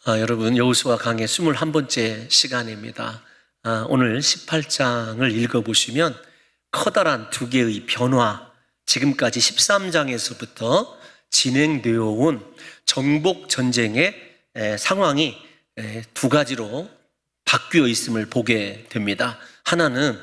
여러분, 여호수아 강의 21번째 시간입니다. 오늘 18장을 읽어보시면 커다란 두 개의 변화, 지금까지 13장에서부터 진행되어 온 정복 전쟁의 상황이 두 가지로 바뀌어 있음을 보게 됩니다. 하나는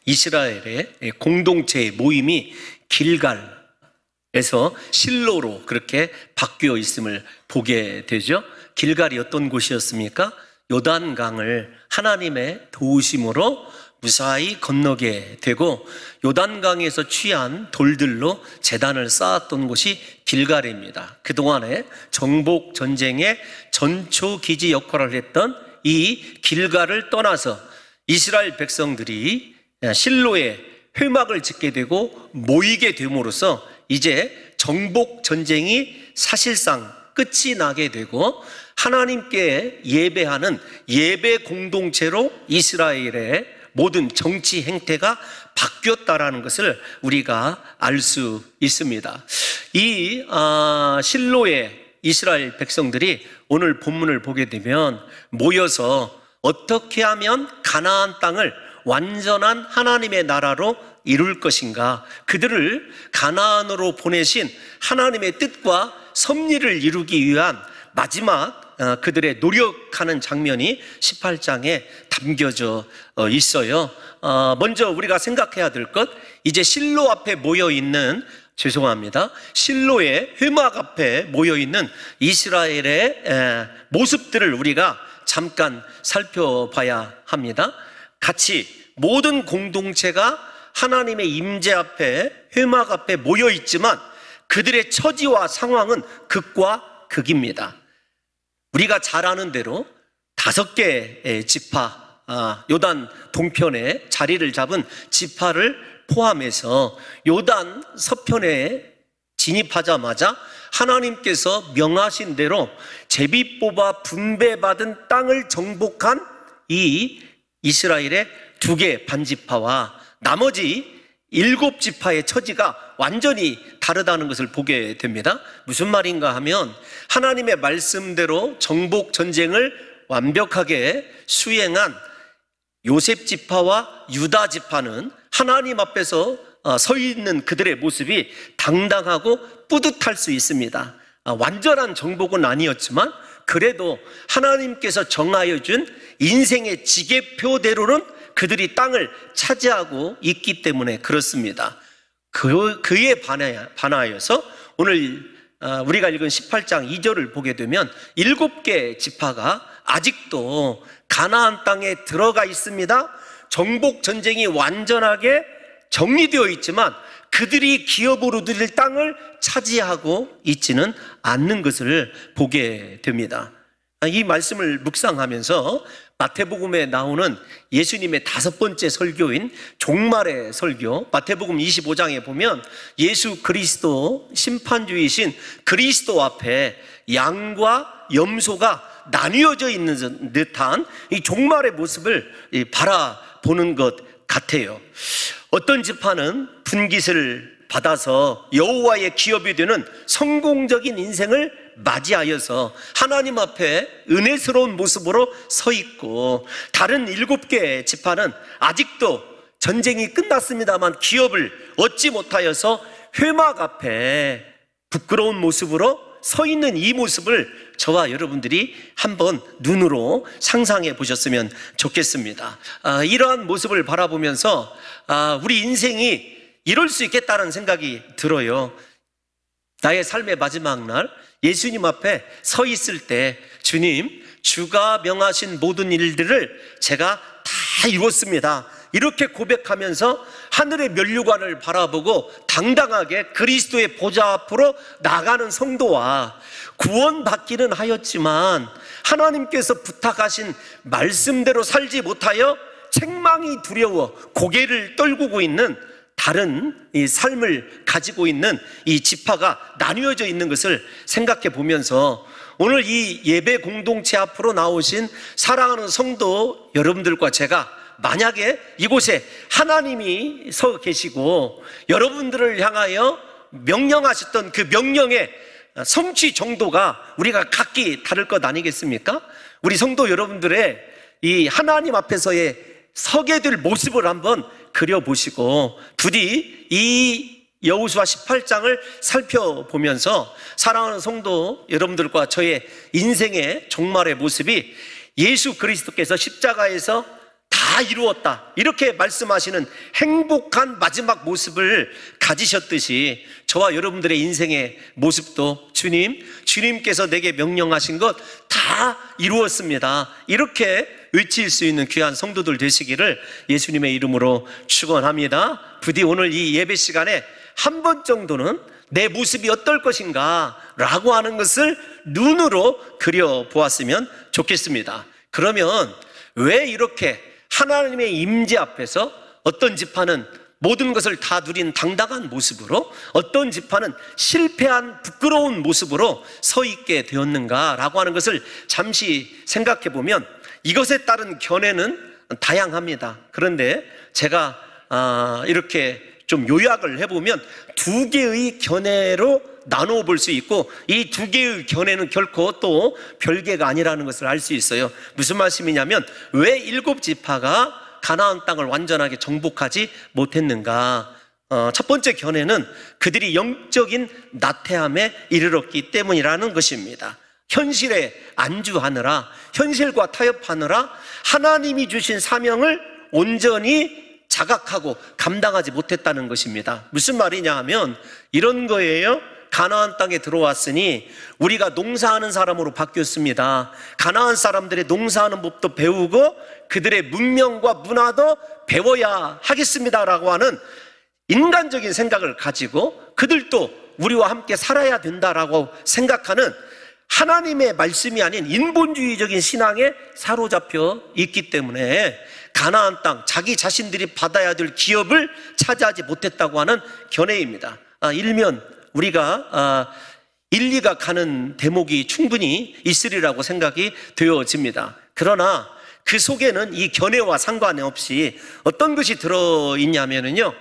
이스라엘의 공동체의 모임이 길갈에서 실로로 그렇게 바뀌어 있음을 보게 되죠. 길갈이 어떤 곳이었습니까? 요단강을 하나님의 도우심으로 무사히 건너게 되고 요단강에서 취한 돌들로 제단을 쌓았던 곳이 길갈입니다. 그동안에 정복 전쟁의 전초기지 역할을 했던 이 길갈을 떠나서 이스라엘 백성들이 실로에 회막을 짓게 되고 모이게 됨으로써 이제 정복 전쟁이 사실상 끝이 나게 되고 하나님께 예배하는 예배 공동체로 이스라엘의 모든 정치 행태가 바뀌었다라는 것을 우리가 알 수 있습니다. 이 실로의 이스라엘 백성들이 오늘 본문을 보게 되면 모여서 어떻게 하면 가나안 땅을 완전한 하나님의 나라로 이룰 것인가, 그들을 가나안으로 보내신 하나님의 뜻과 섭리를 이루기 위한 마지막 그들의 노력하는 장면이 18장에 담겨져 있어요. 먼저 우리가 생각해야 될 것, 이제 실로 앞에 모여있는, 실로의 회막 앞에 모여있는 이스라엘의 모습들을 우리가 잠깐 살펴봐야 합니다. 같이 모든 공동체가 하나님의 임재 앞에, 회막 앞에 모여있지만 그들의 처지와 상황은 극과 극입니다. 우리가 잘 아는 대로 5개의 지파, 요단 동편에 자리를 잡은 지파를 포함해서 요단 서편에 진입하자마자 하나님께서 명하신 대로 제비 뽑아 분배받은 땅을 정복한 이 이스라엘의 2개 반지파와 나머지 7지파의 처지가 완전히 다르다는 것을 보게 됩니다. 무슨 말인가 하면 하나님의 말씀대로 정복 전쟁을 완벽하게 수행한 요셉 지파와 유다 지파는 하나님 앞에서 서 있는 그들의 모습이 당당하고 뿌듯할 수 있습니다. 완전한 정복은 아니었지만 그래도 하나님께서 정하여 준 인생의 지계표대로는 그들이 땅을 차지하고 있기 때문에 그렇습니다. 그에 반하여서 오늘 우리가 읽은 18장 2절을 보게 되면 7개 지파가 아직도 가나안 땅에 들어가 있습니다. 정복 전쟁이 완전하게 정리되어 있지만 그들이 기업으로 누릴 땅을 차지하고 있지는 않는 것을 보게 됩니다. 이 말씀을 묵상하면서 마태복음에 나오는 예수님의 5번째 설교인 종말의 설교, 마태복음 25장에 보면 예수 그리스도, 심판주이신 그리스도 앞에 양과 염소가 나뉘어져 있는 듯한 이 종말의 모습을 바라보는 것 같아요. 어떤 지파는 분깃을 받아서 여호와의 기업이 되는 성공적인 인생을 맞이하여서 하나님 앞에 은혜스러운 모습으로 서 있고, 다른 7개 지파는 아직도 전쟁이 끝났습니다만 기업을 얻지 못하여서 회막 앞에 부끄러운 모습으로 서 있는 이 모습을 저와 여러분들이 한번 눈으로 상상해 보셨으면 좋겠습니다. 이러한 모습을 바라보면서 우리 인생이 이럴 수 있겠다는 생각이 들어요. 나의 삶의 마지막 날 예수님 앞에 서 있을 때, 주님, 주가 명하신 모든 일들을 제가 다 이뤘습니다, 이렇게 고백하면서 하늘의 면류관을 바라보고 당당하게 그리스도의 보좌 앞으로 나가는 성도와, 구원받기는 하였지만 하나님께서 부탁하신 말씀대로 살지 못하여 책망이 두려워 고개를 떨구고 있는 다른 이 삶을 가지고 있는 이 지파가 나뉘어져 있는 것을 생각해 보면서 오늘 이 예배 공동체 앞으로 나오신 사랑하는 성도 여러분들과 제가 만약에 이곳에 하나님이 서 계시고 여러분들을 향하여 명령하셨던 그 명령에 성취 정도가 우리가 각기 다를 것 아니겠습니까? 우리 성도 여러분들의 이 하나님 앞에서의 서게 될 모습을 한번 그려보시고 부디 이 여호수아 18장을 살펴보면서 사랑하는 성도 여러분들과 저의 인생의 종말의 모습이 예수 그리스도께서 십자가에서 다 이루었다 이렇게 말씀하시는 행복한 마지막 모습을 가지셨듯이 저와 여러분들의 인생의 모습도 주님께서 내게 명령하신 것 다 이루었습니다 이렇게 외칠 수 있는 귀한 성도들 되시기를 예수님의 이름으로 축원합니다. 부디 오늘 이 예배 시간에 한 번 정도는 내 모습이 어떨 것인가 라고 하는 것을 눈으로 그려보았으면 좋겠습니다. 그러면 왜 이렇게 하나님의 임재 앞에서 어떤 지파는 모든 것을 다 누린 당당한 모습으로, 어떤 지파는 실패한 부끄러운 모습으로 서 있게 되었는가라고 하는 것을 잠시 생각해 보면 이것에 따른 견해는 다양합니다. 그런데 제가 이렇게 좀 요약을 해보면 두 개의 견해로 나누어 볼 수 있고 이 두 개의 견해는 결코 또 별개가 아니라는 것을 알 수 있어요. 무슨 말씀이냐면 왜 7지파가 가나안 땅을 완전하게 정복하지 못했는가? 첫 번째 견해는 그들이 영적인 나태함에 이르렀기 때문이라는 것입니다. 현실에 안주하느라, 현실과 타협하느라 하나님이 주신 사명을 온전히 자각하고 감당하지 못했다는 것입니다. 무슨 말이냐 하면 이런 거예요. 가나안 땅에 들어왔으니 우리가 농사하는 사람으로 바뀌었습니다. 가나안 사람들의 농사하는 법도 배우고 그들의 문명과 문화도 배워야 하겠습니다라고 하는 인간적인 생각을 가지고 그들도 우리와 함께 살아야 된다라고 생각하는 하나님의 말씀이 아닌 인본주의적인 신앙에 사로잡혀 있기 때문에 가나안 땅, 자기 자신들이 받아야 될 기업을 차지하지 못했다고 하는 견해입니다. 일면 우리가 일리가 가는 대목이 충분히 있으리라고 생각이 되어집니다. 그러나 그 속에는 이 견해와 상관없이 어떤 것이 들어있냐면요,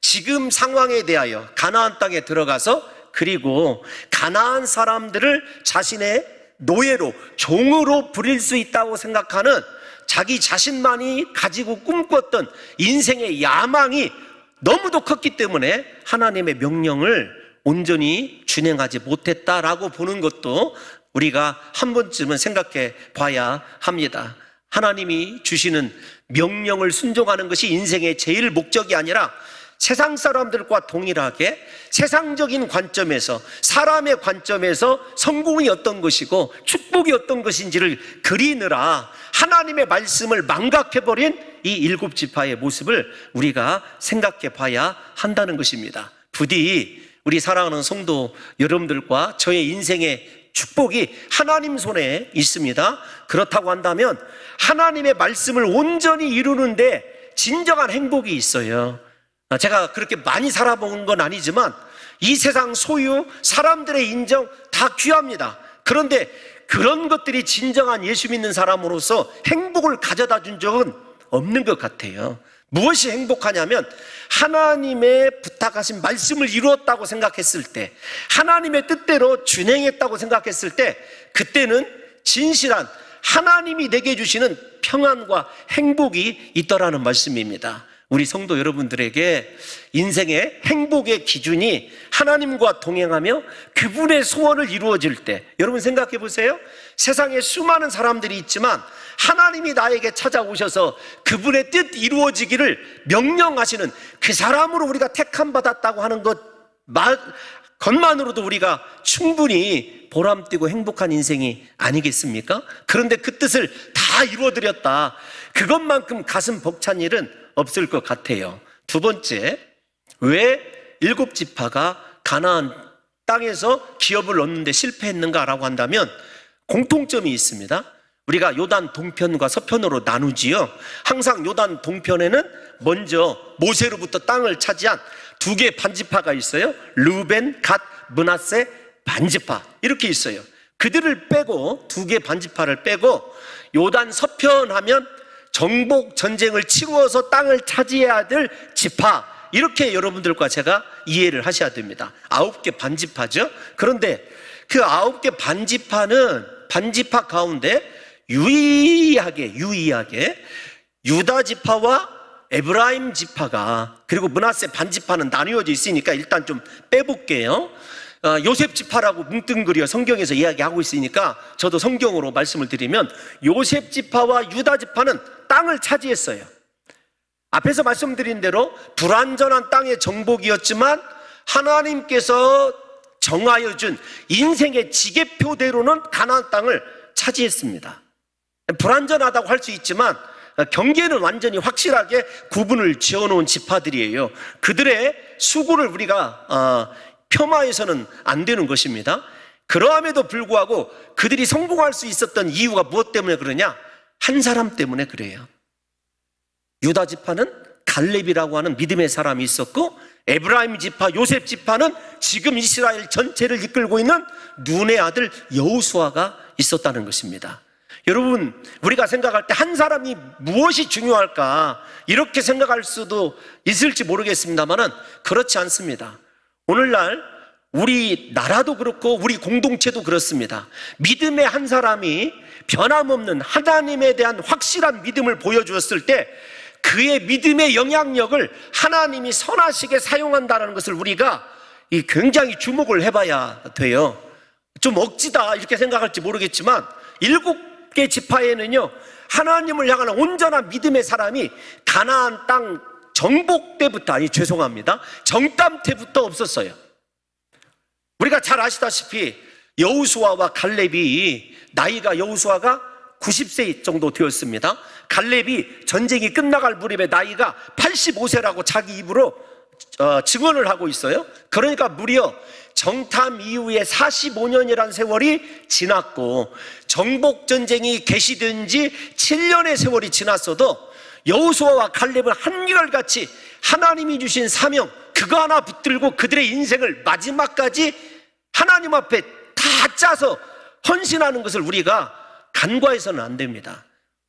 지금 상황에 대하여 가나안 땅에 들어가서 그리고 가나안 사람들을 자신의 노예로, 종으로 부릴 수 있다고 생각하는 자기 자신만이 가지고 꿈꿨던 인생의 야망이 너무도 컸기 때문에 하나님의 명령을 온전히 준행하지 못했다라고 보는 것도 우리가 한 번쯤은 생각해 봐야 합니다. 하나님이 주시는 명령을 순종하는 것이 인생의 제일 목적이 아니라 세상 사람들과 동일하게 세상적인 관점에서, 사람의 관점에서 성공이 어떤 것이고 축복이 어떤 것인지를 그리느라 하나님의 말씀을 망각해버린 이 7지파의 모습을 우리가 생각해 봐야 한다는 것입니다. 부디 우리 사랑하는 성도 여러분들과 저의 인생의 축복이 하나님 손에 있습니다. 그렇다고 한다면 하나님의 말씀을 온전히 이루는데 진정한 행복이 있어요. 제가 그렇게 많이 살아본 건 아니지만 이 세상 소유, 사람들의 인정 다 귀합니다. 그런데 그런 것들이 진정한 예수 믿는 사람으로서 행복을 가져다 준 적은 없는 것 같아요. 무엇이 행복하냐면 하나님의 부탁하신 말씀을 이루었다고 생각했을 때, 하나님의 뜻대로 준행했다고 생각했을 때, 그때는 진실한 하나님이 내게 주시는 평안과 행복이 있더라는 말씀입니다. 우리 성도 여러분들에게 인생의 행복의 기준이 하나님과 동행하며 그분의 소원을 이루어질 때, 여러분 생각해 보세요. 세상에 수많은 사람들이 있지만 하나님이 나에게 찾아오셔서 그분의 뜻 이루어지기를 명령하시는 그 사람으로 우리가 택함 받았다고 하는 것만으로도 우리가 충분히 보람되고 행복한 인생이 아니겠습니까? 그런데 그 뜻을 다 이루어드렸다, 그것만큼 가슴 벅찬 일은 없을 것 같아요. 두 번째, 왜 7지파가 가나안 땅에서 기업을 얻는데 실패했는가라고 한다면 공통점이 있습니다. 우리가 요단 동편과 서편으로 나누지요. 항상 요단 동편에는 먼저 모세로부터 땅을 차지한 2개 반지파가 있어요. 르벤, 갓, 므낫세 반지파 이렇게 있어요. 그들을 빼고 2개 반지파를 빼고 요단 서편 하면 정복 전쟁을 치루어서 땅을 차지해야 될 지파, 이렇게 여러분들과 제가 이해를 하셔야 됩니다. 9개 반지파죠. 그런데 그 9개 반지파 가운데 유의하게 유다 지파와 에브라임 지파가, 그리고 므낫세 반지파는 나뉘어져 있으니까 일단 좀 빼볼게요. 요셉 지파라고 뭉뚱그려 성경에서 이야기하고 있으니까 저도 성경으로 말씀을 드리면, 요셉 지파와 유다 지파는 땅을 차지했어요. 앞에서 말씀드린 대로 불완전한 땅의 정복이었지만 하나님께서 정하여 준 인생의 지계표대로는 가나안 땅을 차지했습니다. 불완전하다고 할 수 있지만 경계는 완전히 확실하게 구분을 지어놓은 지파들이에요. 그들의 수고를 우리가 폄하해서는 안 되는 것입니다. 그러함에도 불구하고 그들이 성공할 수 있었던 이유가 무엇 때문에 그러냐? 한 사람 때문에 그래요. 유다 지파는 갈렙이라고 하는 믿음의 사람이 있었고, 에브라임 지파, 요셉 지파는 지금 이스라엘 전체를 이끌고 있는 눈의 아들 여호수아가 있었다는 것입니다. 여러분, 우리가 생각할 때 한 사람이 무엇이 중요할까 이렇게 생각할 수도 있을지 모르겠습니다만은 그렇지 않습니다. 오늘날 우리 나라도 그렇고 우리 공동체도 그렇습니다. 믿음의 한 사람이 변함없는 하나님에 대한 확실한 믿음을 보여주었을 때 그의 믿음의 영향력을 하나님이 선하시게 사용한다는 것을 우리가 굉장히 주목을 해봐야 돼요. 좀 억지다 이렇게 생각할지 모르겠지만 7개 지파에는요, 하나님을 향한 온전한 믿음의 사람이 가나안 땅 정복 때부터, 정탐 때부터 없었어요. 우리가 잘 아시다시피 여호수아와 갈렙이, 나이가 여호수아가 90세 정도 되었습니다. 갈렙이 전쟁이 끝나갈 무렵에 나이가 85세라고 자기 입으로 증언을 하고 있어요. 그러니까 무려 정탐 이후에 45년이라는 세월이 지났고, 정복전쟁이 개시된 지 7년의 세월이 지났어도 여호수아와 갈렙은 한결같이 하나님이 주신 사명 그거 하나 붙들고 그들의 인생을 마지막까지 하나님 앞에 다 짜서 헌신하는 것을 우리가 간과해서는 안 됩니다.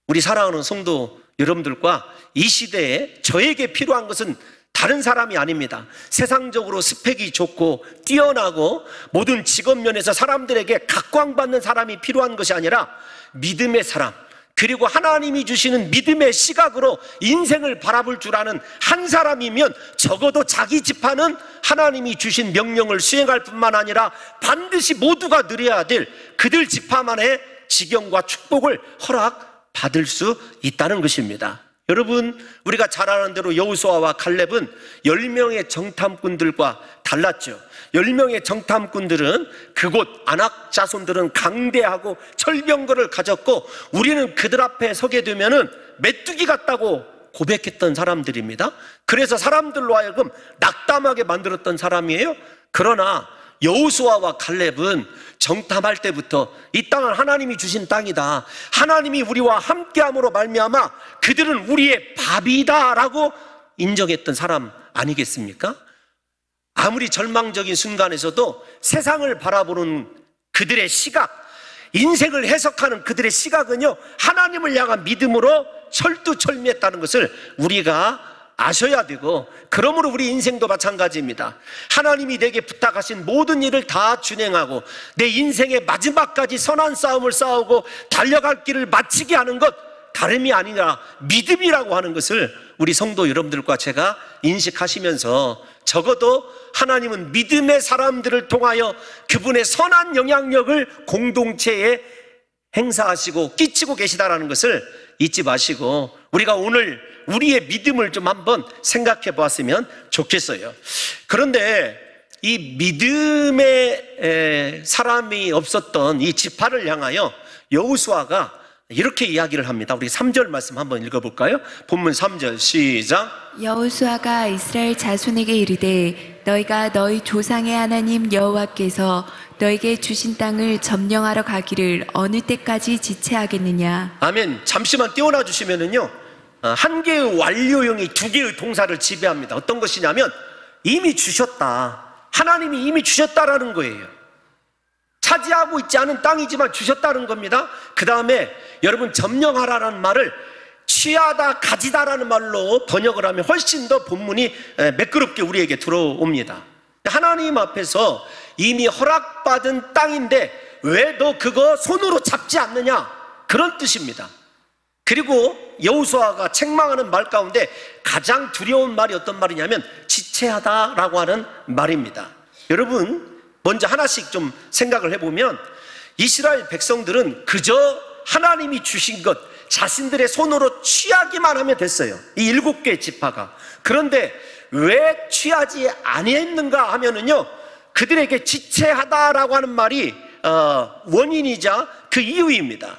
우리 사랑하는 성도 여러분들과 이 시대에 저에게 필요한 것은 다른 사람이 아닙니다. 세상적으로 스펙이 좋고 뛰어나고 모든 직업 면에서 사람들에게 각광받는 사람이 필요한 것이 아니라 믿음의 사람, 그리고 하나님이 주시는 믿음의 시각으로 인생을 바라볼 줄 아는 한 사람이면 적어도 자기 지파는 하나님이 주신 명령을 수행할 뿐만 아니라 반드시 모두가 누려야 될 그들 지파만의 지경과 축복을 허락받을 수 있다는 것입니다. 여러분, 우리가 잘 아는 대로 여호수아와 갈렙은 10명의 정탐꾼들과 달랐죠. 10명의 정탐꾼들은 그곳 아낙 자손들은 강대하고 철병거를 가졌고 우리는 그들 앞에 서게 되면은 메뚜기 같다고 고백했던 사람들입니다. 그래서 사람들로 하여금 낙담하게 만들었던 사람이에요. 그러나 여호수아와 갈렙은 정탐할 때부터 이 땅은 하나님이 주신 땅이다, 하나님이 우리와 함께함으로 말미암아 그들은 우리의 밥이다라고 인정했던 사람 아니겠습니까? 아무리 절망적인 순간에서도 세상을 바라보는 그들의 시각, 인생을 해석하는 그들의 시각은요, 하나님을 향한 믿음으로 철두철미했다는 것을 우리가 아셔야 되고, 그러므로 우리 인생도 마찬가지입니다. 하나님이 내게 부탁하신 모든 일을 다 준행하고 내 인생의 마지막까지 선한 싸움을 싸우고 달려갈 길을 마치게 하는 것, 다름이 아니라 믿음이라고 하는 것을 우리 성도 여러분들과 제가 인식하시면서 적어도 하나님은 믿음의 사람들을 통하여 그분의 선한 영향력을 공동체에 행사하시고 끼치고 계시다라는 것을 잊지 마시고 우리가 오늘 우리의 믿음을 좀 한번 생각해 보았으면 좋겠어요. 그런데 이 믿음의 사람이 없었던 이 지파를 향하여 여호수아가 이렇게 이야기를 합니다. 우리 3절 말씀 한번 읽어볼까요? 본문 3절 시작. 여호수아가 이스라엘 자손에게 이르되 너희가 너희 조상의 하나님 여호와께서 너에게 주신 땅을 점령하러 가기를 어느 때까지 지체하겠느냐. 아멘. 잠시만 띄워놔 주시면은요, 한 개의 완료형이 두 개의 동사를 지배합니다. 어떤 것이냐면 이미 주셨다, 하나님이 이미 주셨다라는 거예요. 차지하고 있지 않은 땅이지만 주셨다는 겁니다. 그 다음에 여러분 점령하라는 말을 취하다, 가지다라는 말로 번역을 하면 훨씬 더 본문이 매끄럽게 우리에게 들어옵니다. 하나님 앞에서 이미 허락받은 땅인데 왜 너 그거 손으로 잡지 않느냐, 그런 뜻입니다. 그리고 여호수아가 책망하는 말 가운데 가장 두려운 말이 어떤 말이냐면 지체하다라고 하는 말입니다. 여러분, 먼저 하나씩 좀 생각을 해보면 이스라엘 백성들은 그저 하나님이 주신 것 자신들의 손으로 취하기만 하면 됐어요, 이 7개의 지파가. 그런데 왜 취하지 아니했는가 하면은요, 그들에게 지체하다라고 하는 말이 원인이자 그 이유입니다.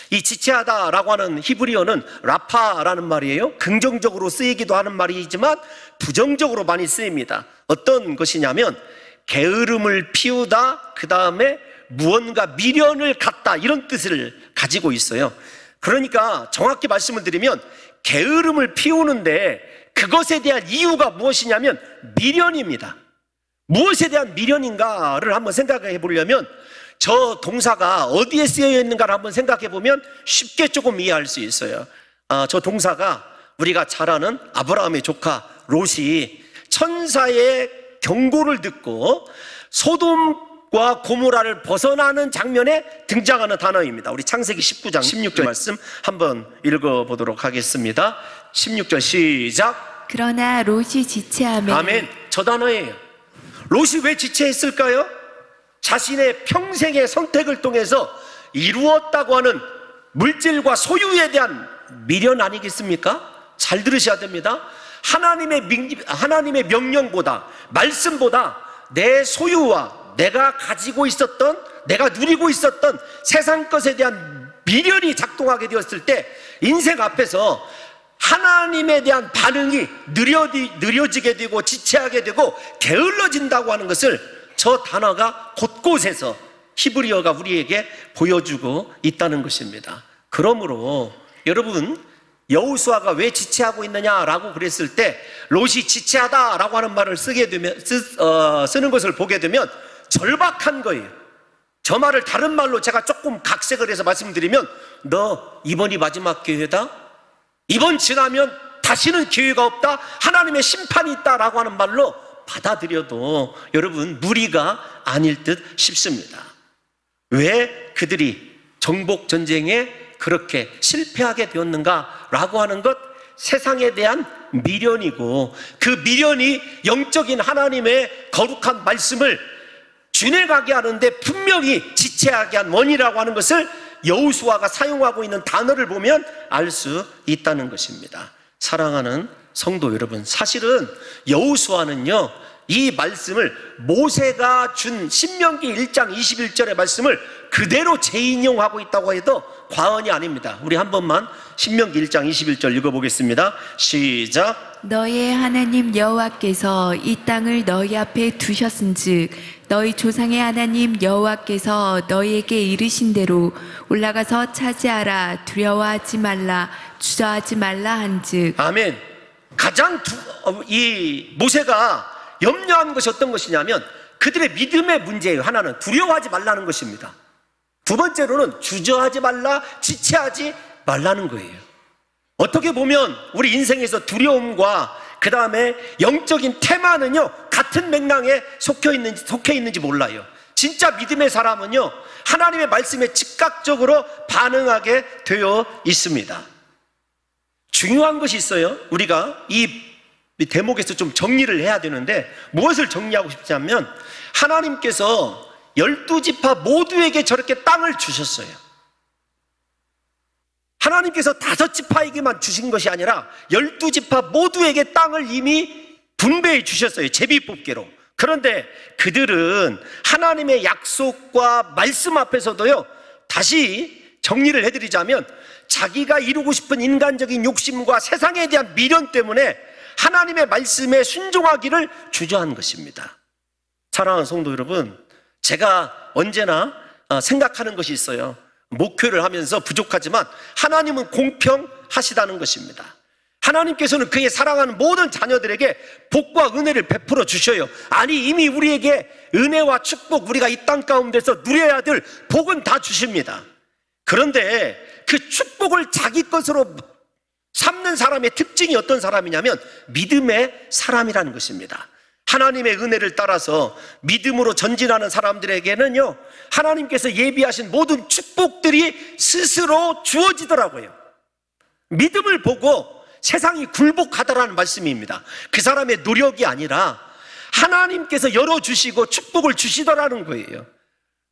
이 지체하다라고 하는 히브리어는 라파라는 말이에요. 긍정적으로 쓰이기도 하는 말이지만 부정적으로 많이 쓰입니다. 어떤 것이냐면 게으름을 피우다, 그 다음에 무언가 미련을 갖다, 이런 뜻을 가지고 있어요. 그러니까 정확히 말씀을 드리면 게으름을 피우는데 그것에 대한 이유가 무엇이냐면 미련입니다. 무엇에 대한 미련인가를 한번 생각해 보려면 저 동사가 어디에 쓰여 있는가를 한번 생각해 보면 쉽게 조금 이해할 수 있어요. 저 동사가 우리가 잘 아는 아브라함의 조카 롯이 천사의 경고를 듣고 소돔과 고모라를 벗어나는 장면에 등장하는 단어입니다. 우리 창세기 19장 16절 말씀 한번 읽어보도록 하겠습니다. 16절 시작. 그러나 롯이 지체하며. 아멘. 저 단어예요. 롯이 왜 지체했을까요? 자신의 평생의 선택을 통해서 이루었다고 하는 물질과 소유에 대한 미련 아니겠습니까? 잘 들으셔야 됩니다. 하나님의 명령보다, 말씀보다 내 소유와 내가 가지고 있었던, 내가 누리고 있었던 세상 것에 대한 미련이 작동하게 되었을 때 인생 앞에서 하나님에 대한 반응이 느려지게 되고 지체하게 되고 게을러진다고 하는 것을 저 단어가 곳곳에서 히브리어가 우리에게 보여주고 있다는 것입니다. 그러므로 여러분, 여호수아가 왜 지체하고 있느냐라고 그랬을 때 롯이 지체하다라고 하는 말을 쓰는 것을 보게 되면 절박한 거예요. 저 말을 다른 말로 제가 조금 각색을 해서 말씀드리면, 너 이번이 마지막 기회다, 이번 지나면 다시는 기회가 없다, 하나님의 심판이 있다라고 하는 말로 받아들여도 여러분 무리가 아닐 듯 싶습니다. 왜 그들이 정복 전쟁에 그렇게 실패하게 되었는가라고 하는 것, 세상에 대한 미련이고, 그 미련이 영적인 하나님의 거룩한 말씀을 쥐내가게 하는데 분명히 지체하게 한 원이라고 하는 것을 여호수아가 사용하고 있는 단어를 보면 알 수 있다는 것입니다. 사랑하는 성도 여러분, 사실은 여호수아는요, 이 말씀을 모세가 준 신명기 1장 21절의 말씀을 그대로 재인용하고 있다고 해도 과언이 아닙니다. 우리 한 번만 신명기 1장 21절 읽어보겠습니다. 시작. 너의 하나님 여호와께서 이 땅을 너희 앞에 두셨은즉 너희 조상의 하나님 여호와께서 너희에게 이르신 대로 올라가서 차지하라, 두려워하지 말라, 주저하지 말라 한즉. 아멘. 가장 이 모세가 염려한 것이 어떤 것이냐면 그들의 믿음의 문제예요. 하나는 두려워하지 말라는 것입니다. 두 번째로는 주저하지 말라, 지체하지 말라는 거예요. 어떻게 보면 우리 인생에서 두려움과 그 다음에 영적인 테마는요, 같은 맥락에 속해 있는지 몰라요. 진짜 믿음의 사람은요, 하나님의 말씀에 즉각적으로 반응하게 되어 있습니다. 중요한 것이 있어요. 우리가 이 대목에서 좀 정리를 해야 되는데, 무엇을 정리하고 싶냐면 하나님께서 12지파 모두에게 저렇게 땅을 주셨어요. 하나님께서 5지파에게만 주신 것이 아니라 12지파 모두에게 땅을 이미 분배해 주셨어요, 제비뽑기로. 그런데 그들은 하나님의 약속과 말씀 앞에서도요, 다시 정리를 해드리자면 자기가 이루고 싶은 인간적인 욕심과 세상에 대한 미련 때문에 하나님의 말씀에 순종하기를 주저한 것입니다. 사랑하는 성도 여러분, 제가 언제나 생각하는 것이 있어요. 목회를 하면서 부족하지만 하나님은 공평하시다는 것입니다. 하나님께서는 그의 사랑하는 모든 자녀들에게 복과 은혜를 베풀어 주셔요. 아니, 이미 우리에게 은혜와 축복, 우리가 이 땅 가운데서 누려야 될 복은 다 주십니다. 그런데 그 축복을 자기 것으로 삼는 사람의 특징이 어떤 사람이냐면 믿음의 사람이라는 것입니다. 하나님의 은혜를 따라서 믿음으로 전진하는 사람들에게는요, 하나님께서 예비하신 모든 축복들이 스스로 주어지더라고요. 믿음을 보고 세상이 굴복하더라는 말씀입니다. 그 사람의 노력이 아니라 하나님께서 열어주시고 축복을 주시더라는 거예요.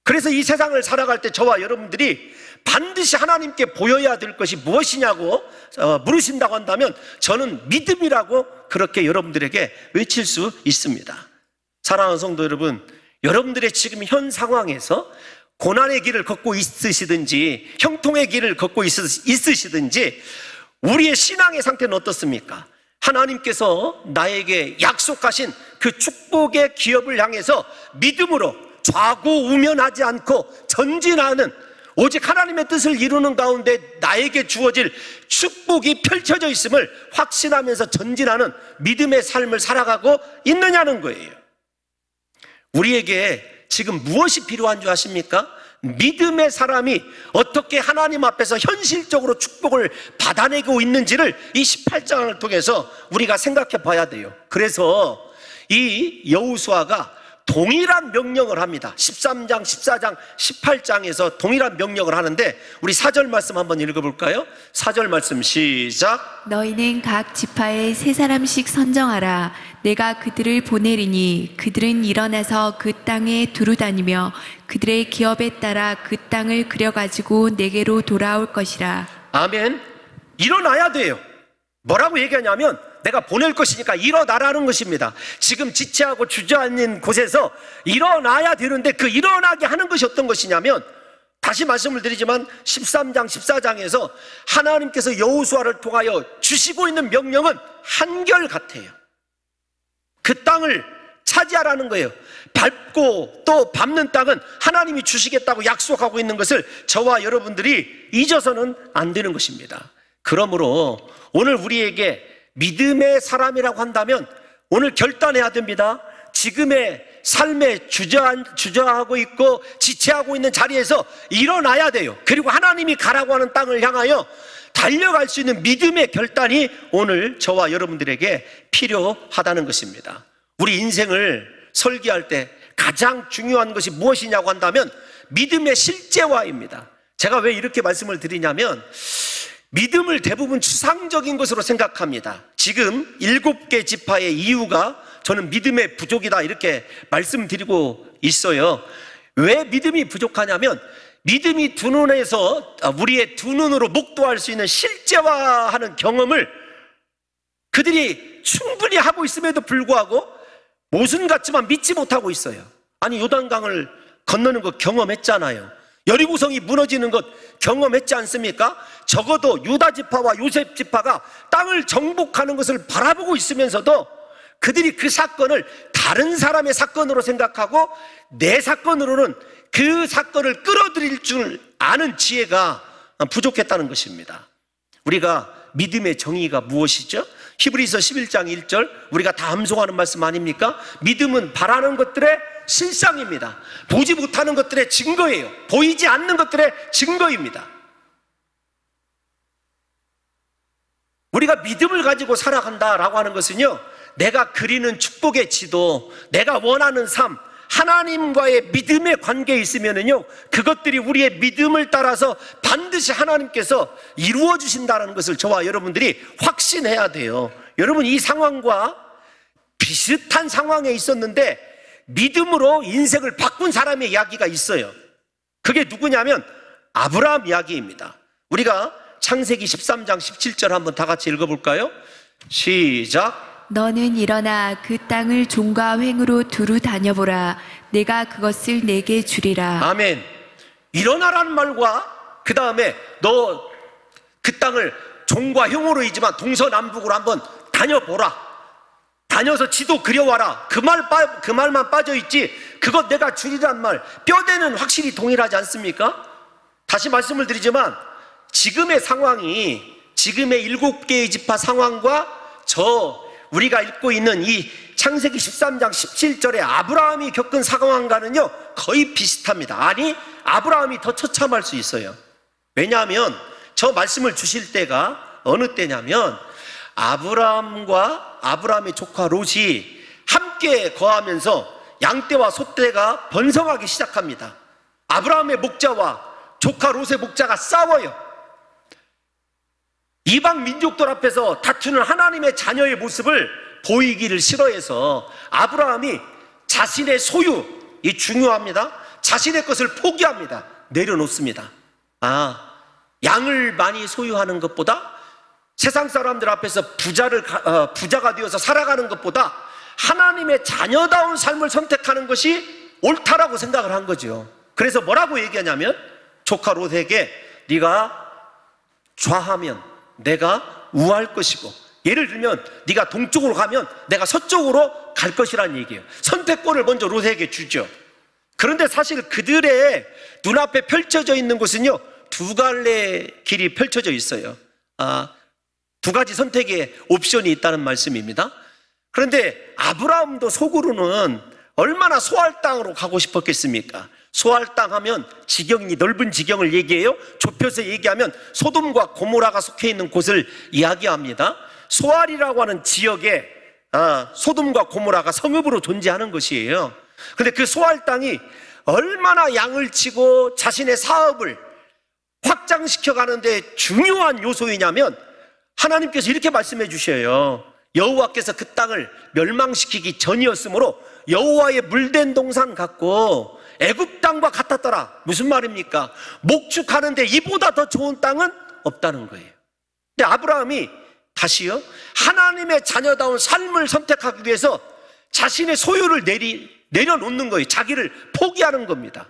그래서 이 세상을 살아갈 때 저와 여러분들이 반드시 하나님께 보여야 될 것이 무엇이냐고 물으신다고 한다면 저는 믿음이라고 그렇게 여러분들에게 외칠 수 있습니다. 사랑하는 성도 여러분, 여러분들의 지금 현 상황에서 고난의 길을 걷고 있으시든지 형통의 길을 걷고 있으시든지 우리의 신앙의 상태는 어떻습니까? 하나님께서 나에게 약속하신 그 축복의 기업을 향해서 믿음으로 좌고우면하지 않고 전진하는, 오직 하나님의 뜻을 이루는 가운데 나에게 주어질 축복이 펼쳐져 있음을 확신하면서 전진하는 믿음의 삶을 살아가고 있느냐는 거예요. 우리에게 지금 무엇이 필요한 줄 아십니까? 믿음의 사람이 어떻게 하나님 앞에서 현실적으로 축복을 받아내고 있는지를 이 18장을 통해서 우리가 생각해 봐야 돼요. 그래서 이 여호수아가 동일한 명령을 합니다. 13장, 14장, 18장에서 동일한 명령을 하는데 우리 4절 말씀 한번 읽어볼까요? 4절 말씀 시작. 너희는 각 지파에 3사람씩 선정하라. 내가 그들을 보내리니 그들은 일어나서 그 땅에 두루 다니며 그들의 기업에 따라 그 땅을 그려가지고 내게로 돌아올 것이라. 아멘. 일어나야 돼요. 뭐라고 얘기하냐면 내가 보낼 것이니까 일어나라는 것입니다. 지금 지체하고 주저앉는 곳에서 일어나야 되는데 그 일어나게 하는 것이 어떤 것이냐면, 다시 말씀을 드리지만 13장 14장에서 하나님께서 여호수아를 통하여 주시고 있는 명령은 한결같아요. 그 땅을 차지하라는 거예요. 밟고 또 밟는 땅은 하나님이 주시겠다고 약속하고 있는 것을 저와 여러분들이 잊어서는 안 되는 것입니다. 그러므로 오늘 우리에게 믿음의 사람이라고 한다면 오늘 결단해야 됩니다. 지금의 삶에 주저하고 있고 지체하고 있는 자리에서 일어나야 돼요. 그리고 하나님이 가라고 하는 땅을 향하여 달려갈 수 있는 믿음의 결단이 오늘 저와 여러분들에게 필요하다는 것입니다. 우리 인생을 설계할 때 가장 중요한 것이 무엇이냐고 한다면 믿음의 실제화입니다. 제가 왜 이렇게 말씀을 드리냐면 믿음을 대부분 추상적인 것으로 생각합니다. 지금 7개 지파의 이유가 저는 믿음의 부족이다 이렇게 말씀드리고 있어요. 왜 믿음이 부족하냐면 믿음이 두 눈에서 우리의 두 눈으로 목도할 수 있는 실제화하는 경험을 그들이 충분히 하고 있음에도 불구하고 모순 같지만 믿지 못하고 있어요. 아니 요단강을 건너는 거 경험했잖아요. 여리고성이 무너지는 것 경험했지 않습니까? 적어도 유다 지파와 요셉 지파가 땅을 정복하는 것을 바라보고 있으면서도 그들이 그 사건을 다른 사람의 사건으로 생각하고 내 사건으로는 그 사건을 끌어들일 줄 아는 지혜가 부족했다는 것입니다. 우리가 믿음의 정의가 무엇이죠? 히브리서 11장 1절 우리가 다 암송하는 말씀 아닙니까? 믿음은 바라는 것들의 실상입니다. 보지 못하는 것들의 증거예요. 보이지 않는 것들의 증거입니다. 우리가 믿음을 가지고 살아간다라고 하는 것은요, 내가 그리는 축복의 지도, 내가 원하는 삶, 하나님과의 믿음의 관계에 있으면은요, 그것들이 우리의 믿음을 따라서 반드시 하나님께서 이루어 주신다는 것을 저와 여러분들이 확신해야 돼요. 여러분, 이 상황과 비슷한 상황에 있었는데 믿음으로 인생을 바꾼 사람의 이야기가 있어요. 그게 누구냐면 아브라함 이야기입니다. 우리가 창세기 13장 17절 한번 다 같이 읽어볼까요? 시작. 너는 일어나 그 땅을 종과 횡으로 두루 다녀보라. 내가 그것을 내게 주리라. 아멘. 일어나라는 말과 그 다음에 너 그 땅을 종과 흉으로이지만 동서남북으로 한번 다녀보라. 다녀서 지도 그려와라. 그 말만 빠져있지 그것 내가 주리란 말, 뼈대는 확실히 동일하지 않습니까? 다시 말씀을 드리지만 지금의 상황이, 지금의 7개의 지파 상황과 우리가 읽고 있는 이 창세기 13장 17절에 아브라함이 겪은 상황과는요 거의 비슷합니다. 아니, 아브라함이 더 처참할 수 있어요. 왜냐하면 저 말씀을 주실 때가 어느 때냐면 아브라함의 조카 롯이 함께 거하면서 양떼와 소떼가 번성하기 시작합니다. 아브라함의 목자와 조카 롯의 목자가 싸워요. 이방 민족들 앞에서 다투는 하나님의 자녀의 모습을 보이기를 싫어해서 아브라함이 자신의 소유, 이 중요합니다. 자신의 것을 포기합니다. 내려놓습니다. 양을 많이 소유하는 것보다 세상 사람들 앞에서 부자가 되어서 살아가는 것보다 하나님의 자녀다운 삶을 선택하는 것이 옳다라고 생각을 한 거죠. 그래서 뭐라고 얘기하냐면 조카 롯에게 네가 좌하면 내가 우할 것이고, 예를 들면 네가 동쪽으로 가면 내가 서쪽으로 갈 것이라는 얘기예요. 선택권을 먼저 롯에게 주죠. 그런데 사실 그들의 눈앞에 펼쳐져 있는 것은요, 두 갈래의 길이 펼쳐져 있어요. 두 가지 선택의 옵션이 있다는 말씀입니다. 그런데 아브라함도 속으로는 얼마나 소할 땅으로 가고 싶었겠습니까? 소할 땅 하면 지경이 넓은 지경을 얘기해요. 좁혀서 얘기하면 소돔과 고모라가 속해 있는 곳을 이야기합니다. 소알이라고 하는 지역에 소돔과 고모라가 성읍으로 존재하는 것이에요. 그런데 그 소알 땅이 얼마나 양을 치고 자신의 사업을 확장시켜 가는데 중요한 요소이냐면 하나님께서 이렇게 말씀해 주셔요. 여호와께서 그 땅을 멸망시키기 전이었으므로 여호와의 물된 동산 같고 애굽 땅과 같았더라. 무슨 말입니까? 목축하는데 이보다 더 좋은 땅은 없다는 거예요. 근데 아브라함이 다시요, 하나님의 자녀다운 삶을 선택하기 위해서 자신의 소유를 내려놓는 거예요. 자기를 포기하는 겁니다.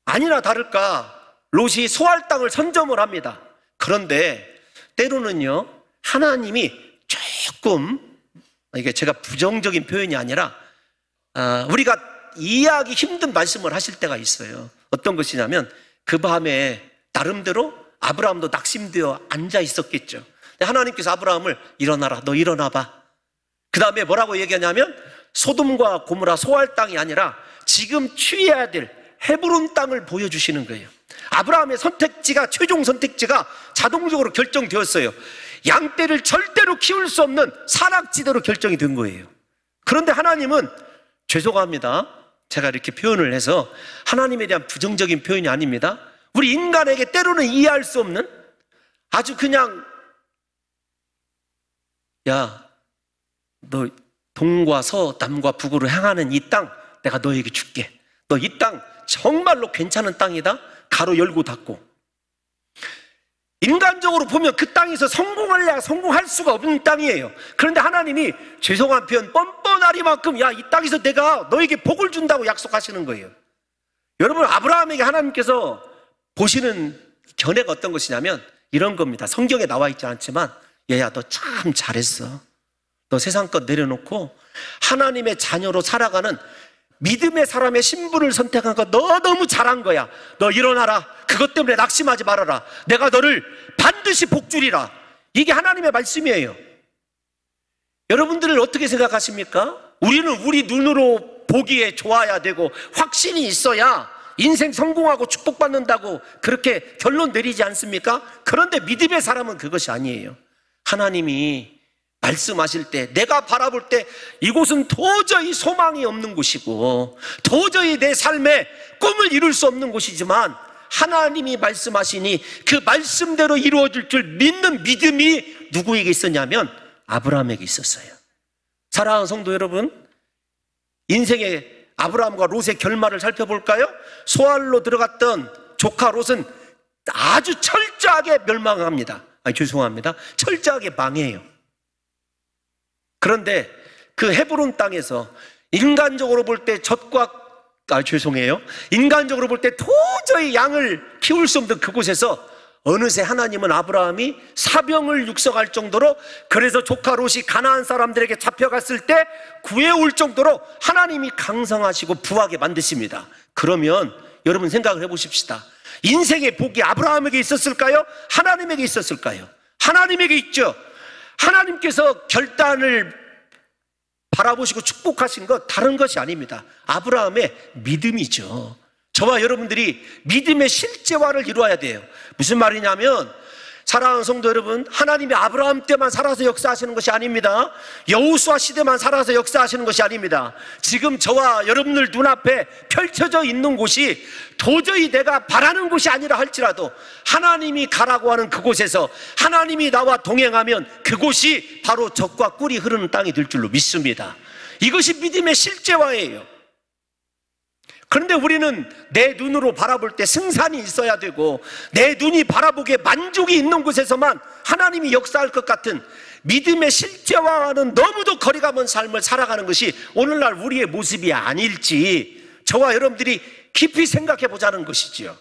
아니나 다를까 롯이 소할 땅을 선점을 합니다. 그런데 때로는요, 하나님이 조금, 이게 제가 부정적인 표현이 아니라 우리가 이해하기 힘든 말씀을 하실 때가 있어요. 어떤 것이냐면 그 밤에 나름대로 아브라함도 낙심되어 앉아 있었겠죠. 하나님께서 아브라함을 일어나라, 너 일어나봐. 그 다음에 뭐라고 얘기하냐면 소돔과 고모라 소알 땅이 아니라 지금 취해야 될 헤브론 땅을 보여주시는 거예요. 아브라함의 선택지가, 최종 선택지가 자동적으로 결정되었어요. 양떼를 절대로 키울 수 없는 산악지대로 결정이 된 거예요. 그런데 하나님은, 죄송합니다, 제가 이렇게 표현을 해서 하나님에 대한 부정적인 표현이 아닙니다. 우리 인간에게 때로는 이해할 수 없는, 아주 그냥 야, 너 동과 서, 남과 북으로 향하는 이 땅 내가 너에게 줄게. 너 이 땅 정말로 괜찮은 땅이다. 가로 열고 닫고. 인간적으로 보면 그 땅에서 성공할래야 성공할 수가 없는 땅이에요. 그런데 하나님이, 죄송한 표현, 뻔뻔하리만큼 야, 이 땅에서 내가 너에게 복을 준다고 약속하시는 거예요. 여러분, 아브라함에게 하나님께서 보시는 견해가 어떤 것이냐면 이런 겁니다. 성경에 나와 있지 않지만, 얘야, 너 참 잘했어. 너 세상 것 내려놓고 하나님의 자녀로 살아가는 믿음의 사람의 신분을 선택한 거 너 너무 잘한 거야. 너 일어나라. 그것 때문에 낙심하지 말아라. 내가 너를 반드시 복주리라. 이게 하나님의 말씀이에요. 여러분들은 어떻게 생각하십니까? 우리는 우리 눈으로 보기에 좋아야 되고 확신이 있어야 인생 성공하고 축복받는다고 그렇게 결론 내리지 않습니까? 그런데 믿음의 사람은 그것이 아니에요. 하나님이 말씀하실 때, 내가 바라볼 때 이곳은 도저히 소망이 없는 곳이고 도저히 내 삶에 꿈을 이룰 수 없는 곳이지만 하나님이 말씀하시니 그 말씀대로 이루어질 줄 믿는 믿음이 누구에게 있었냐면 아브라함에게 있었어요. 사랑하는 성도 여러분, 인생의 아브라함과 롯의 결말을 살펴볼까요? 소알로 들어갔던 조카 롯은 아주 철저하게 멸망합니다. 죄송합니다. 철저하게 망해요. 그런데 그 헤브론 땅에서 인간적으로 볼 때 인간적으로 볼 때 도저히 양을 키울 수 없는 그곳에서 어느새 하나님은 아브라함이 사병을 육성할 정도로, 그래서 조카 롯이 가나안 사람들에게 잡혀갔을 때 구해올 정도로 하나님이 강성하시고 부하게 만드십니다. 그러면 여러분 생각을 해보십시다. 인생의 복이 아브라함에게 있었을까요? 하나님에게 있었을까요? 하나님에게 있죠. 하나님께서 결단을 바라보시고 축복하신 것 다른 것이 아닙니다. 아브라함의 믿음이죠. 저와 여러분들이 믿음의 실제화를 이루어야 돼요. 무슨 말이냐면 사랑하는 성도 여러분, 하나님이 아브라함 때만 살아서 역사하시는 것이 아닙니다. 여호수아 시대만 살아서 역사하시는 것이 아닙니다. 지금 저와 여러분들 눈앞에 펼쳐져 있는 곳이 도저히 내가 바라는 곳이 아니라 할지라도 하나님이 가라고 하는 그곳에서 하나님이 나와 동행하면 그곳이 바로 젖과 꿀이 흐르는 땅이 될 줄로 믿습니다. 이것이 믿음의 실제화예요. 그런데 우리는 내 눈으로 바라볼 때 승산이 있어야 되고 내 눈이 바라보기에 만족이 있는 곳에서만 하나님이 역사할 것 같은 믿음의 실제와는 너무도 거리가 먼 삶을 살아가는 것이 오늘날 우리의 모습이 아닐지 저와 여러분들이 깊이 생각해 보자는 것이지요.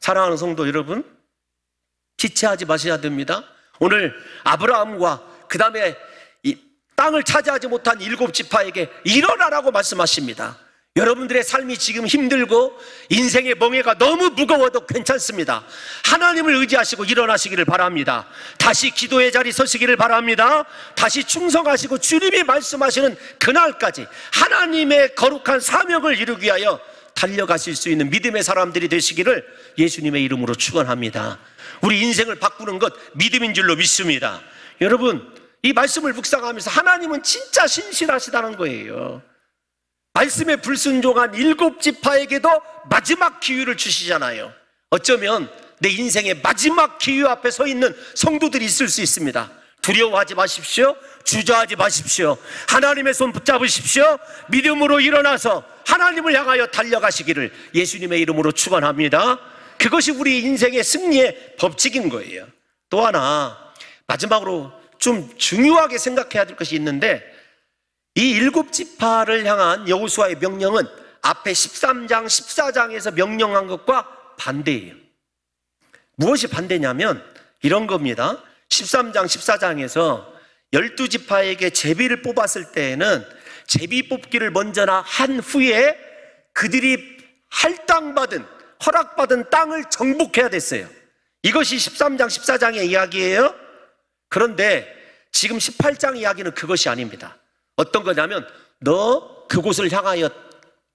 사랑하는 성도 여러분, 지체하지 마셔야 됩니다. 오늘 아브라함과 그 다음에 이 땅을 차지하지 못한 7지파에게 일어나라고 말씀하십니다. 여러분들의 삶이 지금 힘들고 인생의 멍해가 너무 무거워도 괜찮습니다. 하나님을 의지하시고 일어나시기를 바랍니다. 다시 기도의 자리 서시기를 바랍니다. 다시 충성하시고 주님이 말씀하시는 그날까지 하나님의 거룩한 사명을 이루기 위하여 달려가실 수 있는 믿음의 사람들이 되시기를 예수님의 이름으로 축원합니다. 우리 인생을 바꾸는 것 믿음인 줄로 믿습니다. 여러분, 이 말씀을 묵상하면서 하나님은 진짜 신실하시다는 거예요. 말씀에 불순종한 7지파에게도 마지막 기회를 주시잖아요. 어쩌면 내 인생의 마지막 기회 앞에 서 있는 성도들이 있을 수 있습니다. 두려워하지 마십시오. 주저하지 마십시오. 하나님의 손 붙잡으십시오. 믿음으로 일어나서 하나님을 향하여 달려가시기를 예수님의 이름으로 축원합니다. 그것이 우리 인생의 승리의 법칙인 거예요. 또 하나 마지막으로 좀 중요하게 생각해야 될 것이 있는데, 이 7지파를 향한 여호수아의 명령은 앞에 13장, 14장에서 명령한 것과 반대예요. 무엇이 반대냐면 이런 겁니다. 13장, 14장에서 12지파에게 제비를 뽑았을 때에는 제비 뽑기를 먼저 한 후에 그들이 할당받은, 허락받은 땅을 정복해야 됐어요. 이것이 13장, 14장의 이야기예요. 그런데 지금 18장 이야기는 그것이 아닙니다. 어떤 거냐면 너 그곳을 향하여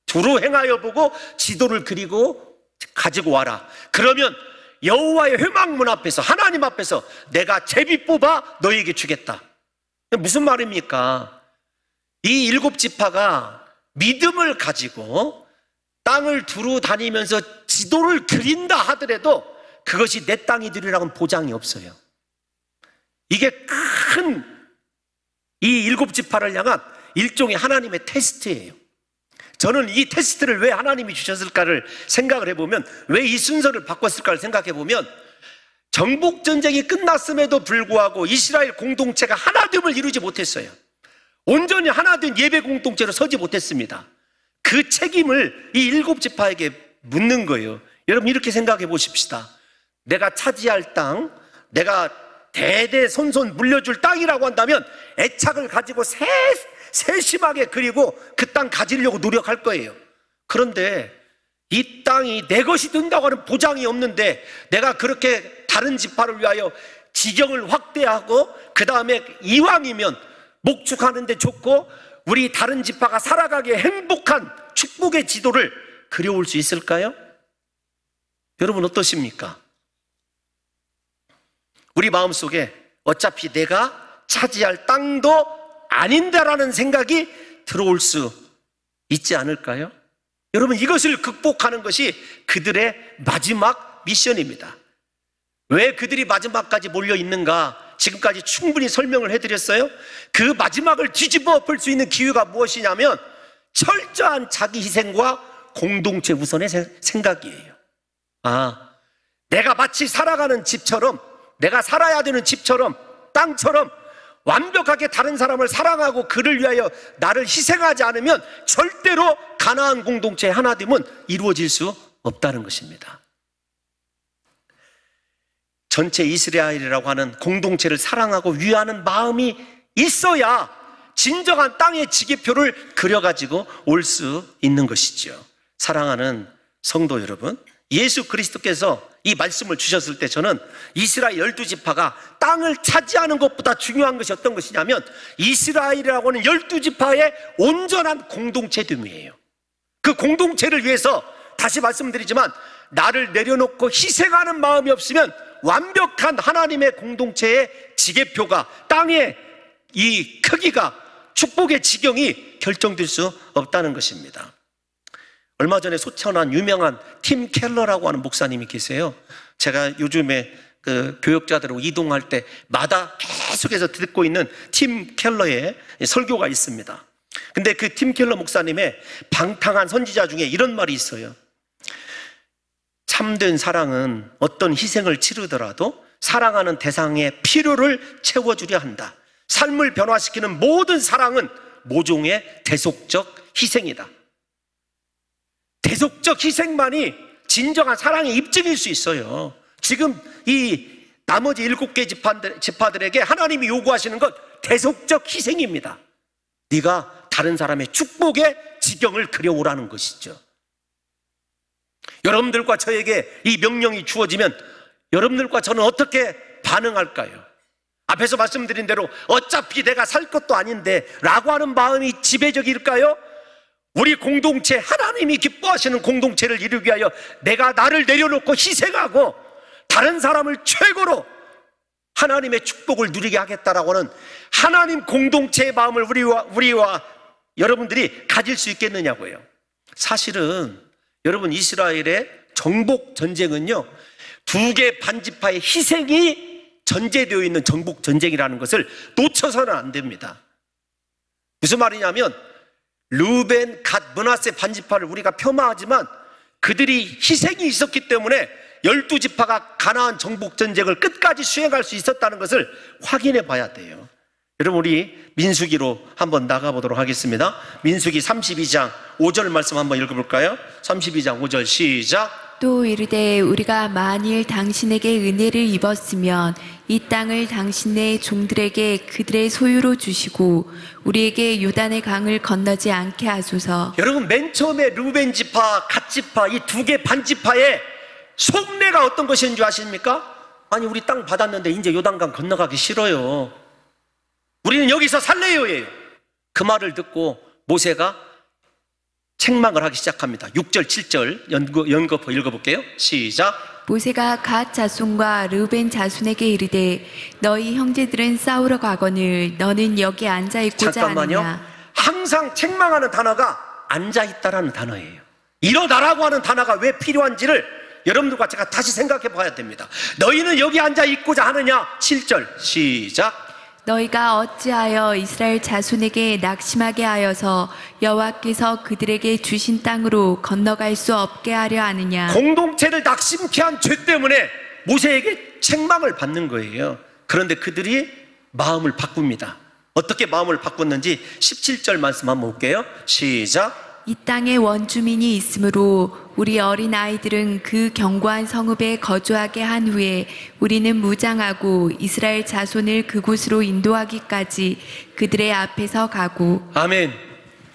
두루 행하여 보고 지도를 그리고 가지고 와라. 그러면 여호와의 회막문 앞에서, 하나님 앞에서 내가 제비 뽑아 너에게 주겠다. 무슨 말입니까? 이 7지파가 믿음을 가지고 땅을 두루 다니면서 지도를 그린다 하더라도 그것이 내 땅이 되리라고는 보장이 없어요. 이게 큰 이 7지파를 향한 일종의 하나님의 테스트예요. 저는 이 테스트를 왜 하나님이 주셨을까를 생각을 해보면, 왜 이 순서를 바꿨을까를 생각해보면, 정복전쟁이 끝났음에도 불구하고 이스라엘 공동체가 하나됨을 이루지 못했어요. 온전히 하나된 예배 공동체로 서지 못했습니다. 그 책임을 이 7지파에게 묻는 거예요. 여러분, 이렇게 생각해 보십시다. 내가 차지할 땅, 내가 대대손손 물려줄 땅이라고 한다면 애착을 가지고 세심하게 그리고 그 땅 가지려고 노력할 거예요. 그런데 이 땅이 내 것이 된다고 하는 보장이 없는데 내가 그렇게 다른 지파를 위하여 지경을 확대하고 그 다음에 이왕이면 목축하는 데 좋고 우리 다른 지파가 살아가기에 행복한 축복의 지도를 그려올 수 있을까요? 여러분 어떠십니까? 우리 마음속에 어차피 내가 차지할 땅도 아닌데라는 생각이 들어올 수 있지 않을까요? 여러분, 이것을 극복하는 것이 그들의 마지막 미션입니다. 왜 그들이 마지막까지 몰려 있는가? 지금까지 충분히 설명을 해드렸어요. 그 마지막을 뒤집어 엎을 수 있는 기회가 무엇이냐면 철저한 자기 희생과 공동체 우선의 생각이에요. 내가 마치 살아가는 집처럼, 내가 살아야 되는 집처럼, 땅처럼 완벽하게 다른 사람을 사랑하고 그를 위하여 나를 희생하지 않으면 절대로 가나안 공동체의 하나됨은 이루어질 수 없다는 것입니다. 전체 이스라엘이라고 하는 공동체를 사랑하고 위하는 마음이 있어야 진정한 땅의 지계표를 그려가지고 올 수 있는 것이죠. 사랑하는 성도 여러분, 예수 그리스도께서 이 말씀을 주셨을 때 저는 이스라엘 12지파가 땅을 차지하는 것보다 중요한 것이 어떤 것이냐면 이스라엘이라고 하는 12지파의 온전한 공동체됨이에요. 그 공동체를 위해서 다시 말씀드리지만 나를 내려놓고 희생하는 마음이 없으면 완벽한 하나님의 공동체의 지계표가, 땅의 이 크기가, 축복의 지경이 결정될 수 없다는 것입니다. 얼마 전에 소천한 유명한 팀 켈러라고 하는 목사님이 계세요. 제가 요즘에 그 교역자들하고 이동할 때마다 계속해서 듣고 있는 팀 켈러의 설교가 있습니다. 근데 그 팀 켈러 목사님의 방탕한 선지자 중에 이런 말이 있어요. 참된 사랑은 어떤 희생을 치르더라도 사랑하는 대상의 필요를 채워주려 한다. 삶을 변화시키는 모든 사랑은 모종의 대속적 희생이다. 대속적 희생만이 진정한 사랑의 입증일 수 있어요. 지금 이 나머지 7개 지파들에게 하나님이 요구하시는 것 대속적 희생입니다. 네가 다른 사람의 축복의 지경을 그려오라는 것이죠. 여러분들과 저에게 이 명령이 주어지면 여러분들과 저는 어떻게 반응할까요? 앞에서 말씀드린 대로 어차피 내가 살 것도 아닌데 라고 하는 마음이 지배적일까요? 우리 공동체, 하나님이 기뻐하시는 공동체를 이루기 위하여 내가 나를 내려놓고 희생하고 다른 사람을 최고로 하나님의 축복을 누리게 하겠다라고 하는 하나님 공동체의 마음을 우리와 여러분들이 가질 수 있겠느냐고요. 사실은 여러분, 이스라엘의 정복 전쟁은요, 2개 반지파의 희생이 전제되어 있는 정복 전쟁이라는 것을 놓쳐서는 안 됩니다. 무슨 말이냐면 르벤, 갓, 므낫세 반지파를 우리가 폄하하지만 그들이 희생이 있었기 때문에 12지파가 가나안 정복 전쟁을 끝까지 수행할 수 있었다는 것을 확인해 봐야 돼요. 여러분, 우리 민수기로 한번 나가보도록 하겠습니다. 민수기 32장 5절 말씀 한번 읽어볼까요? 32장 5절 시작. 또 이르되 우리가 만일 당신에게 은혜를 입었으면 이 땅을 당신의 종들에게 그들의 소유로 주시고 우리에게 요단의 강을 건너지 않게 하소서. 여러분, 맨 처음에 르벤 지파, 갓 지파, 이 2개 반지파의 속내가 어떤 것인 줄 아십니까? 아니, 우리 땅 받았는데 이제 요단강 건너가기 싫어요. 우리는 여기서 살래요예요. 그 말을 듣고 모세가 책망을 하기 시작합니다. 6절, 7절 연거푸 읽어볼게요. 시작. 모세가 갓 자손과 르벤 자손에게 이르되 너희 형제들은 싸우러 가거늘 너는 여기 앉아 있고자 잠깐만요. 하느냐. 항상 책망하는 단어가 앉아있다라는 단어예요. 일어나라고 하는 단어가 왜 필요한지를 여러분들과 제가 다시 생각해 봐야 됩니다. 너희는 여기 앉아 있고자 하느냐. 7절 시작. 너희가 어찌하여 이스라엘 자손에게 낙심하게 하여서 여호와께서 그들에게 주신 땅으로 건너갈 수 없게 하려 하느냐. 공동체를 낙심케 한 죄 때문에 모세에게 책망을 받는 거예요. 그런데 그들이 마음을 바꿉니다. 어떻게 마음을 바꿨는지 17절 말씀 한번 볼게요. 시작. 이 땅에 원주민이 있으므로 우리 어린 아이들은 그 견고한 성읍에 거주하게 한 후에 우리는 무장하고 이스라엘 자손을 그곳으로 인도하기까지 그들의 앞에서 가고. 아멘.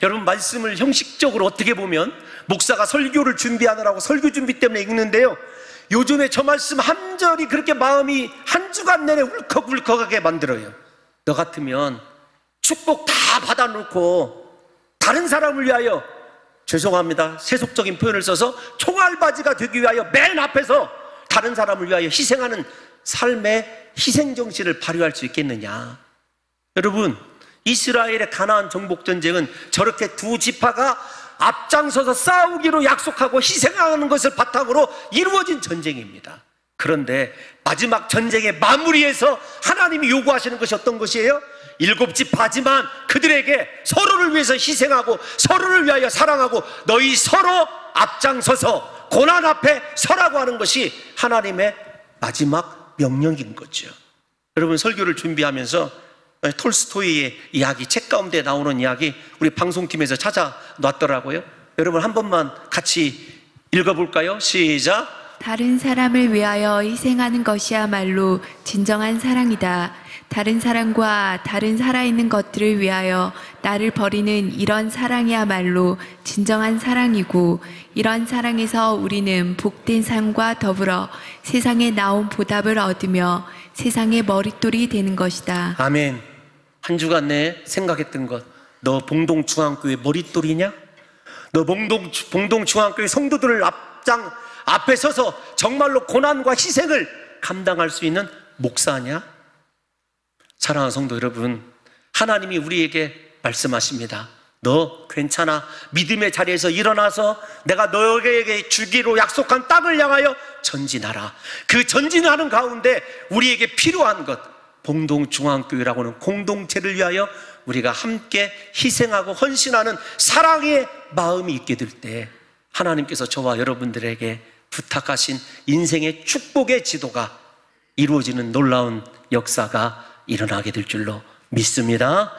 여러분, 말씀을 형식적으로 어떻게 보면 목사가 설교를 준비하느라고 설교 준비 때문에 읽는데요, 요즘에 저 말씀 한 절이 그렇게 마음이 한 주간 내내 울컥울컥하게 만들어요. 너 같으면 축복 다 받아놓고 다른 사람을 위하여, 죄송합니다, 세속적인 표현을 써서 총알바지가 되기 위하여 맨 앞에서 다른 사람을 위하여 희생하는 삶의 희생정신을 발휘할 수 있겠느냐. 여러분, 이스라엘의 가나안 정복전쟁은 저렇게 2지파가 앞장서서 싸우기로 약속하고 희생하는 것을 바탕으로 이루어진 전쟁입니다. 그런데 마지막 전쟁의 마무리에서 하나님이 요구하시는 것이 어떤 것이에요? 7지파지만 그들에게 서로를 위해서 희생하고 서로를 위하여 사랑하고 너희 서로 앞장서서 고난 앞에 서라고 하는 것이 하나님의 마지막 명령인 거죠. 여러분, 설교를 준비하면서 톨스토이의 이야기, 책 가운데 나오는 이야기 우리 방송팀에서 찾아놨더라고요. 여러분, 한 번만 같이 읽어볼까요? 시작. 다른 사람을 위하여 희생하는 것이야말로 진정한 사랑이다. 다른 사람과 다른 살아있는 것들을 위하여 나를 버리는 이런 사랑이야말로 진정한 사랑이고, 이런 사랑에서 우리는 복된 삶과 더불어 세상에 나온 보답을 얻으며 세상의 머릿돌이 되는 것이다. 아멘. 한 주간 내에 생각했던 것, 너 봉동중앙교회 머릿돌이냐? 너 봉동중앙교회 성도들을 앞에 서서 정말로 고난과 희생을 감당할 수 있는 목사냐? 사랑하는 성도 여러분, 하나님이 우리에게 말씀하십니다. 너 괜찮아. 믿음의 자리에서 일어나서 내가 너에게 주기로 약속한 땅을 향하여 전진하라. 그 전진하는 가운데 우리에게 필요한 것, 봉동중앙교회라고는 공동체를 위하여 우리가 함께 희생하고 헌신하는 사랑의 마음이 있게 될 때 하나님께서 저와 여러분들에게 부탁하신 인생의 축복의 지도가 이루어지는 놀라운 역사가 일어나게 될 줄로 믿습니다.